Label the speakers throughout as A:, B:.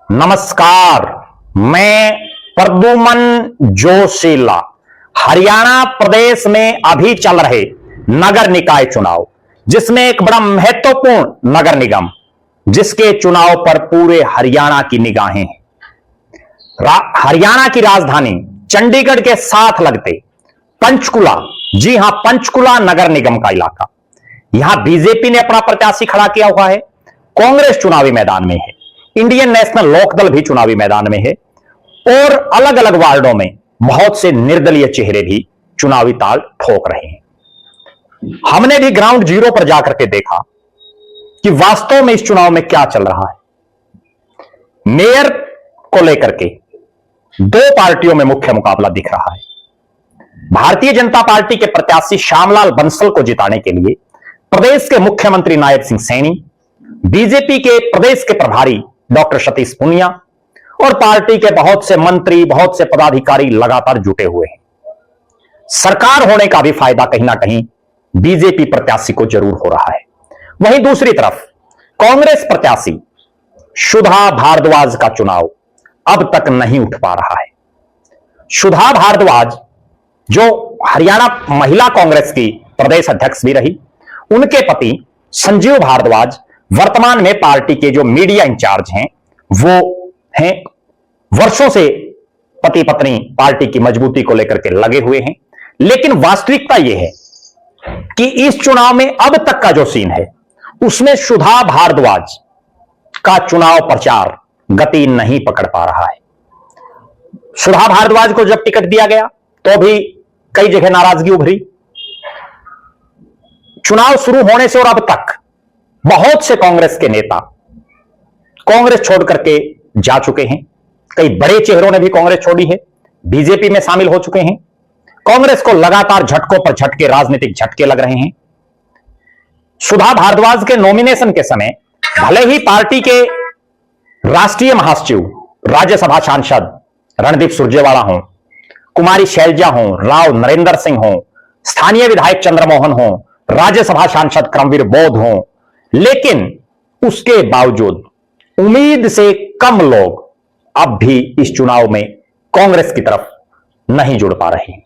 A: नमस्कार, मैं प्रद्युमन जोशीला। हरियाणा प्रदेश में अभी चल रहे नगर निकाय चुनाव, जिसमें एक बड़ा महत्वपूर्ण नगर निगम, जिसके चुनाव पर पूरे हरियाणा की निगाहें हैं। हरियाणा की राजधानी चंडीगढ़ के साथ लगते पंचकुला, जी हां, पंचकुला नगर निगम का इलाका, यहां बीजेपी ने अपना प्रत्याशी खड़ा किया हुआ है। कांग्रेस चुनावी मैदान में है, इंडियन नेशनल लोकदल भी चुनावी मैदान में है और अलग अलग वार्डों में बहुत से निर्दलीय चेहरे भी चुनावी ताल ठोक रहे हैं। हमने भी ग्राउंड जीरो पर जाकर के देखा कि वास्तव में इस चुनाव में क्या चल रहा है। मेयर को लेकर के दो पार्टियों में मुख्य मुकाबला दिख रहा है। भारतीय जनता पार्टी के प्रत्याशी श्यामलाल बंसल को जिताने के लिए प्रदेश के मुख्यमंत्री नायब सिंह सैनी, बीजेपी के प्रदेश के प्रभारी डॉक्टर सतीश पूनिया और पार्टी के बहुत से मंत्री, बहुत से पदाधिकारी लगातार जुटे हुए हैं। सरकार होने का भी फायदा कहीं ना कहीं बीजेपी प्रत्याशी को जरूर हो रहा है। वहीं दूसरी तरफ कांग्रेस प्रत्याशी सुधा भारद्वाज का चुनाव अब तक नहीं उठ पा रहा है। सुधा भारद्वाज, जो हरियाणा महिला कांग्रेस की प्रदेश अध्यक्ष भी रही, उनके पति संजीव भारद्वाज वर्तमान में पार्टी के जो मीडिया इंचार्ज हैं, वो हैं वर्षों से पति पत्नी पार्टी की मजबूती को लेकर के लगे हुए हैं। लेकिन वास्तविकता यह है कि इस चुनाव में अब तक का जो सीन है, उसमें सुधा भारद्वाज का चुनाव प्रचार गति नहीं पकड़ पा रहा है। सुधा भारद्वाज को जब टिकट दिया गया तो भी कई जगह नाराजगी उभरी। चुनाव शुरू होने से और अब तक बहुत से कांग्रेस के नेता कांग्रेस छोड़ करके जा चुके हैं। कई बड़े चेहरों ने भी कांग्रेस छोड़ी है, बीजेपी में शामिल हो चुके हैं। कांग्रेस को लगातार झटकों पर झटके, राजनीतिक झटके लग रहे हैं। सुधा भारद्वाज के नॉमिनेशन के समय भले ही पार्टी के राष्ट्रीय महासचिव, राज्यसभा सांसद रणदीप सुरजेवाला हों, कुमारी शैलजा हों, राव नरेंद्र सिंह हों, स्थानीय विधायक चंद्रमोहन हों, राज्यसभा सांसद क्रमवीर बौद्ध हों, लेकिन उसके बावजूद उम्मीद से कम लोग अब भी इस चुनाव में कांग्रेस की तरफ नहीं जुड़ पा रहे हैं।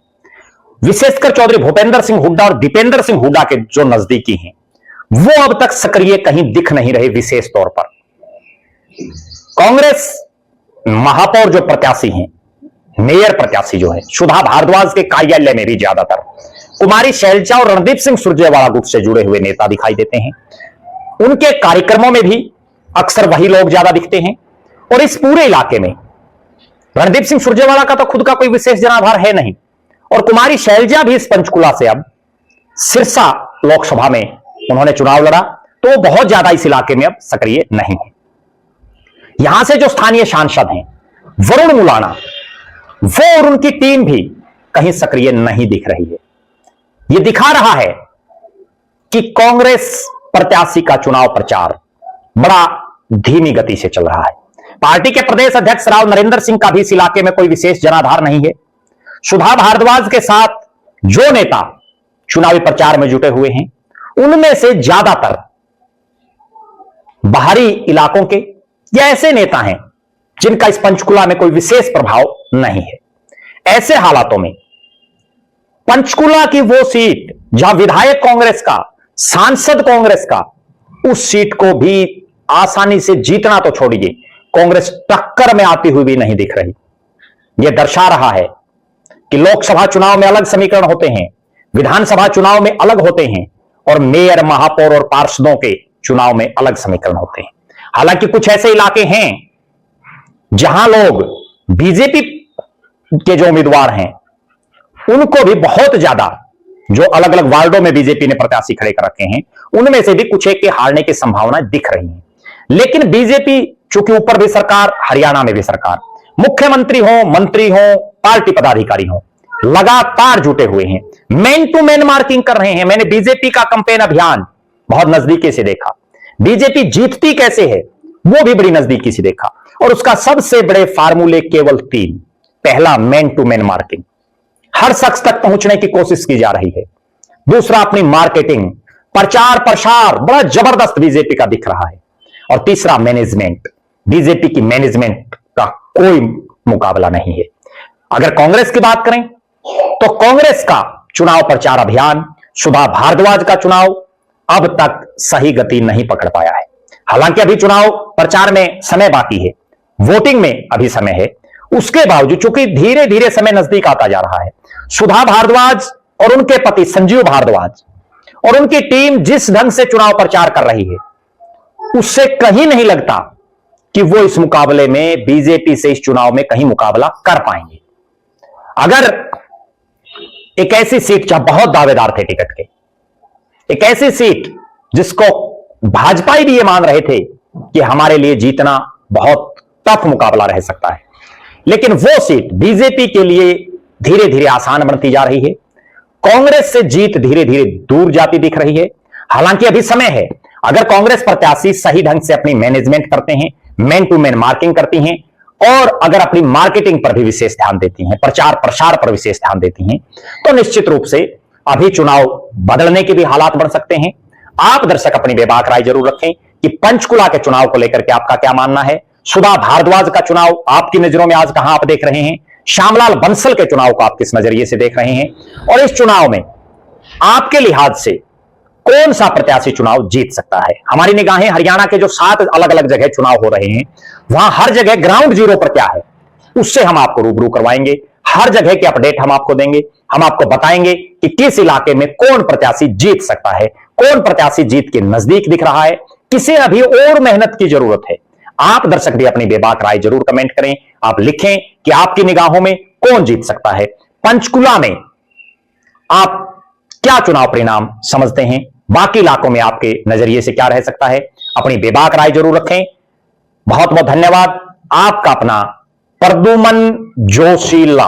A: विशेषकर चौधरी भूपेंद्र सिंह हुड्डा और दीपेंद्र सिंह हुड्डा के जो नजदीकी हैं, वो अब तक सक्रिय कहीं दिख नहीं रहे। विशेष तौर पर कांग्रेस महापौर जो प्रत्याशी हैं, मेयर प्रत्याशी जो है, सुधा भारद्वाज के कार्यालय में भी ज्यादातर कुमारी शैलजा और रणदीप सिंह सुरजेवाला गुट से जुड़े हुए नेता दिखाई देते हैं। उनके कार्यक्रमों में भी अक्सर वही लोग ज्यादा दिखते हैं और इस पूरे इलाके में रणदीप सिंह सुरजेवाला का तो खुद का कोई विशेष जनाधार है नहीं और कुमारी शैलजा भी इस पंचकुला से अब सिरसा लोकसभा में उन्होंने चुनाव लड़ा, तो वो बहुत ज्यादा इस इलाके में अब सक्रिय नहीं है। यहां से जो स्थानीय सांसद हैं वरुण मुलाना, वो और उनकी टीम भी कहीं सक्रिय नहीं दिख रही है। यह दिखा रहा है कि कांग्रेस प्रत्याशी का चुनाव प्रचार बड़ा धीमी गति से चल रहा है। पार्टी के प्रदेश अध्यक्ष राव नरेंद्र सिंह का भी इस इलाके में कोई विशेष जनाधार नहीं है। सुधा भारद्वाज के साथ जो नेता चुनावी प्रचार में जुटे हुए हैं, उनमें से ज्यादातर बाहरी इलाकों के या ऐसे नेता हैं जिनका इस पंचकुला में कोई विशेष प्रभाव नहीं है। ऐसे हालातों में पंचकुला की वो सीट जहां विधायक कांग्रेस का, सांसद कांग्रेस का, उस सीट को भी आसानी से जीतना तो छोड़िए, कांग्रेस टक्कर में आती हुई भी नहीं दिख रही। यह दर्शा रहा है कि लोकसभा चुनाव में अलग समीकरण होते हैं, विधानसभा चुनाव में अलग होते हैं और मेयर, महापौर और पार्षदों के चुनाव में अलग समीकरण होते हैं। हालांकि कुछ ऐसे इलाके हैं जहां लोग बीजेपी के जो उम्मीदवार हैं, उनको भी बहुत ज्यादा, जो अलग अलग वार्डों में बीजेपी ने प्रत्याशी खड़े कर रखे हैं, उनमें से भी कुछ एक के हारने की संभावना दिख रही है। लेकिन बीजेपी चूंकि ऊपर भी सरकार, हरियाणा में भी सरकार, मुख्यमंत्री हो, मंत्री हो, पार्टी पदाधिकारी हो, लगातार जुटे हुए हैं, मैन टू मैन मार्किंग कर रहे हैं। मैंने बीजेपी का कैंपेन अभियान बहुत नजदीकी से देखा, बीजेपी जीतती कैसे है वो भी बड़ी नजदीकी से देखा, और उसका सबसे बड़े फार्मूले केवल 3। पहला, मैन टू मैन मार्किंग, हर शख्स तक पहुंचने की कोशिश की जा रही है। दूसरा, अपनी मार्केटिंग, प्रचार प्रसार बड़ा जबरदस्त बीजेपी का दिख रहा है। और तीसरा, मैनेजमेंट, बीजेपी की मैनेजमेंट का कोई मुकाबला नहीं है। अगर कांग्रेस की बात करें तो कांग्रेस का चुनाव प्रचार अभियान, सुधा भारद्वाज का चुनाव अब तक सही गति नहीं पकड़ पाया है। हालांकि अभी चुनाव प्रचार में समय बाकी है, वोटिंग में अभी समय है, उसके बावजूद चूंकि धीरे धीरे समय नजदीक आता जा रहा है, सुधा भारद्वाज और उनके पति संजीव भारद्वाज और उनकी टीम जिस ढंग से चुनाव प्रचार कर रही है, उससे कहीं नहीं लगता कि वो इस मुकाबले में बीजेपी से इस चुनाव में कहीं मुकाबला कर पाएंगे। अगर एक ऐसी सीट, जहां बहुत दावेदार थे टिकट के, एक ऐसी सीट जिसको भाजपाई भी ये मान रहे थे कि हमारे लिए जीतना बहुत टफ मुकाबला रह सकता है, लेकिन वो सीट बीजेपी के लिए धीरे धीरे आसान बनती जा रही है। कांग्रेस से जीत धीरे धीरे दूर जाती दिख रही है। हालांकि अभी समय है, अगर कांग्रेस प्रत्याशी सही ढंग से अपनी मैनेजमेंट करते हैं, मैन टू मैन मार्किंग करती हैं और अगर अपनी मार्केटिंग पर भी विशेष ध्यान देती हैं, प्रचार प्रसार पर विशेष ध्यान देती हैं, तो निश्चित रूप से अभी चुनाव बदलने के भी हालात बन सकते हैं। आप दर्शक अपनी बेबाक राय जरूर रखें कि पंचकुला के चुनाव को लेकर के आपका क्या मानना है। सुधा भारद्वाज का चुनाव आपकी नजरों में आज कहां आप देख रहे हैं, श्यामलाल बंसल के चुनाव को आप किस नजरिए से देख रहे हैं, और इस चुनाव में आपके लिहाज से कौन सा प्रत्याशी चुनाव जीत सकता है। हमारी निगाहें हरियाणा के जो 7 अलग अलग जगह चुनाव हो रहे हैं, वहां हर जगह ग्राउंड जीरो पर क्या है उससे हम आपको रूबरू करवाएंगे। हर जगह के अपडेट हम आपको देंगे, हम आपको बताएंगे कि किस इलाके में कौन प्रत्याशी जीत सकता है, कौन प्रत्याशी जीत के नजदीक दिख रहा है, किसे अभी और मेहनत की जरूरत है। आप दर्शक भी अपनी बेबाक राय जरूर कमेंट करें, आप लिखें कि आपकी निगाहों में कौन जीत सकता है। पंचकुला में आप क्या चुनाव परिणाम समझते हैं, बाकी इलाकों में आपके नजरिए से क्या रह सकता है, अपनी बेबाक राय जरूर रखें। बहुत बहुत धन्यवाद। आपका अपना प्रद्युमन जोशीला।